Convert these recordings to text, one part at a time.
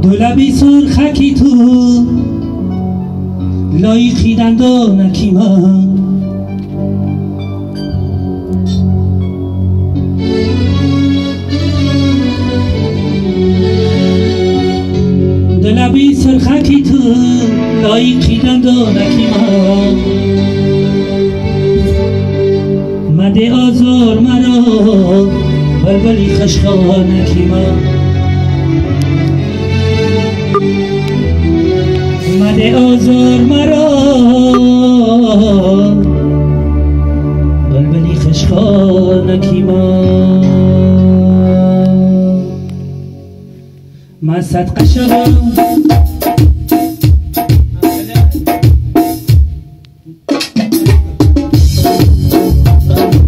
دولبی سرخکی تو لای خیدند و نکیمان دولبی سرخکی تو لای خیدند و نکیمان مده آزار مرا بلبلی خشخا نکیمان مده آزار مرا بلبلی خشخا نکیمان من صدقه شدم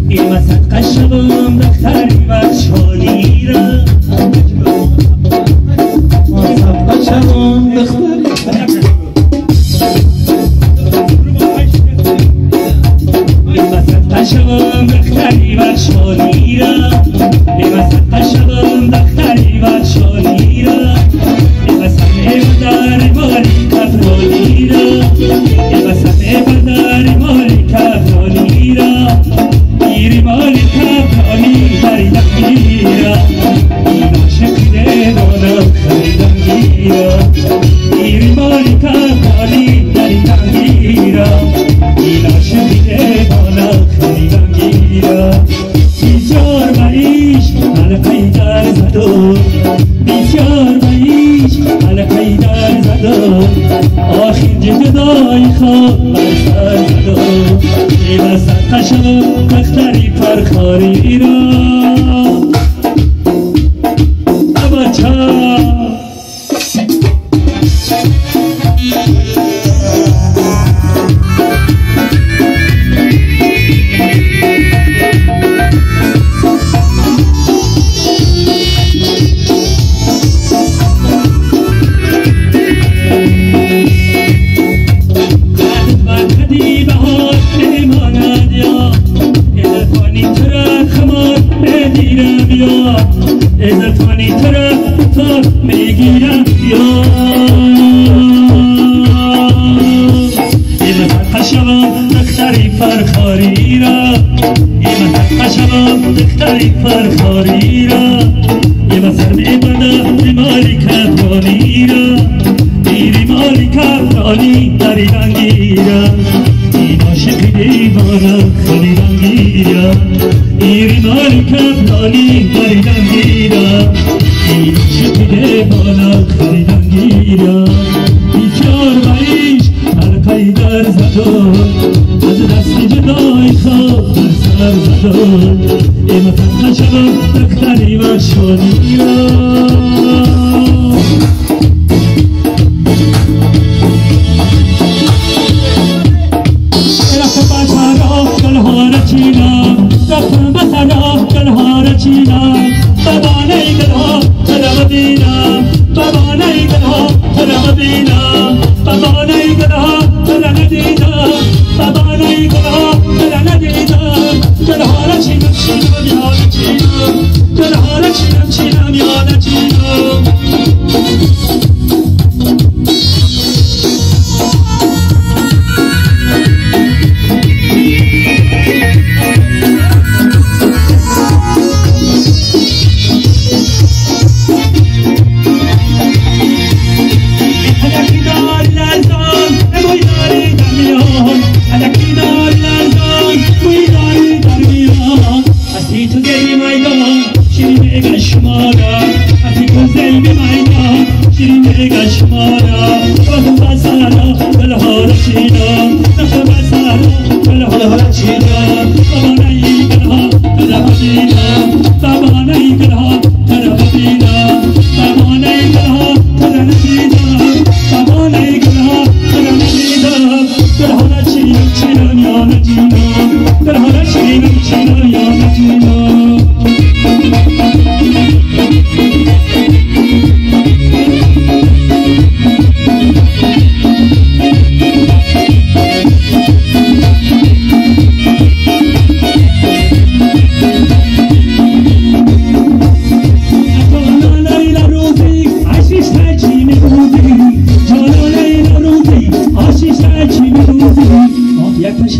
این صدقه شدم دختری بچانی را من صدقه شدم دختری شبم دختری بچانی را نمسد شبم دختری بچانی را نمسد بدر ماری کفرانی را نمسد بدر ماری کفرانی را گیری ماری کفرانی خریدم گیرا این عاشقیده بالا خریدم گیرا گیری ماری کفرانی خریدم گیرا این عاشقیده بالا خریدم گیرا بسیار بریش حلقه‌ای در زدم بسیار بریش حلقه‌ای در زدم آخر جدای خواب بر سر زدم ای وسط قشم دختری پرخاری را بچه ازفانی طرف میگیرم یا ایمت قشبم دختری پرخاری را ایمت قشبم دختری پرخاری را ایمت سر میبنم بیماری کفرانی را بیری ماری کفرانی دریدن گیرم این عاشقی دیوانه خریدن گیرم ایری ماری کفرانی دریدن گیرم این عاشقی دیوانه خریدن گیرم بسیار بریش حلقه‌ای در زدم از دستی جدای خواب بر سر زدم این فتنه شدم دختری بچانی را رفتم بسنا گلها چینا بابانه گلها ترم بینم بابانه گلها ترم بینم بابانه گلها ترم دیدم بابانه گلها ترم دیدم گلها را چینم چینم یاد چینم گلها را چینم چینم یاد چینم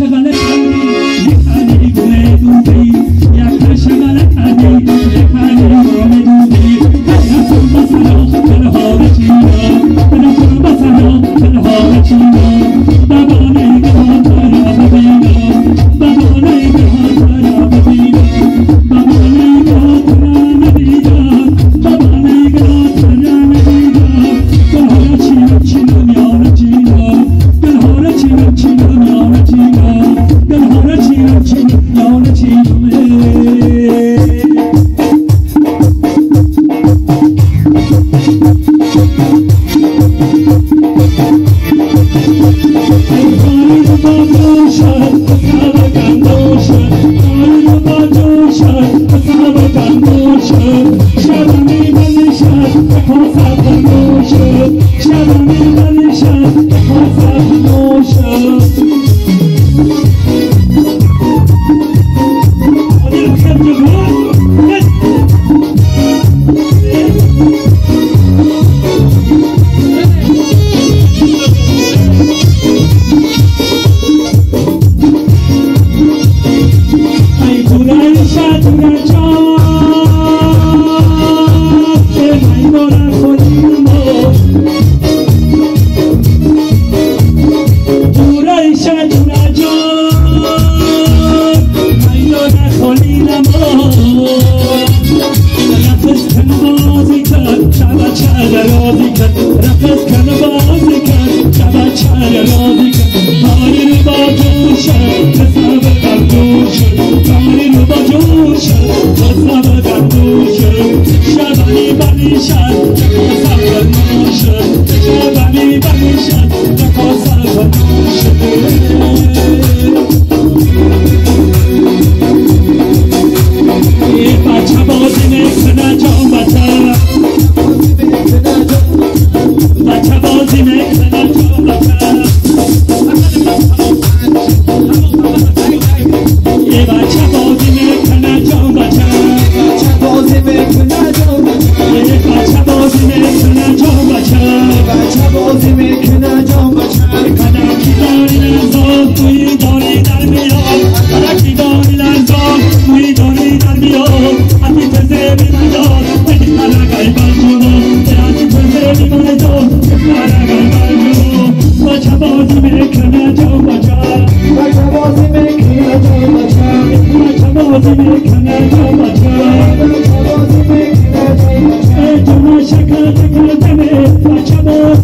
شغل کردی یکانی گونه دوبی یک شغل کردی یکانی گونه دوبی نکن بسنا تنها چینا نکن بسنا تنها چینا بابانه گاه ترا ببینا بابانه گاه ترا ببینا بابانه گاه ترا نبینا بابانه گاه ترا نبینا گلهارا چینا چینا میان چینا گلهارا چینا چینا میان چینا گلهارا چینا چینا میان چینا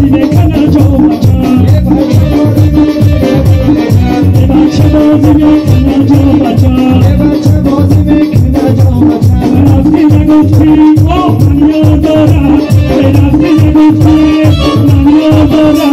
Shaka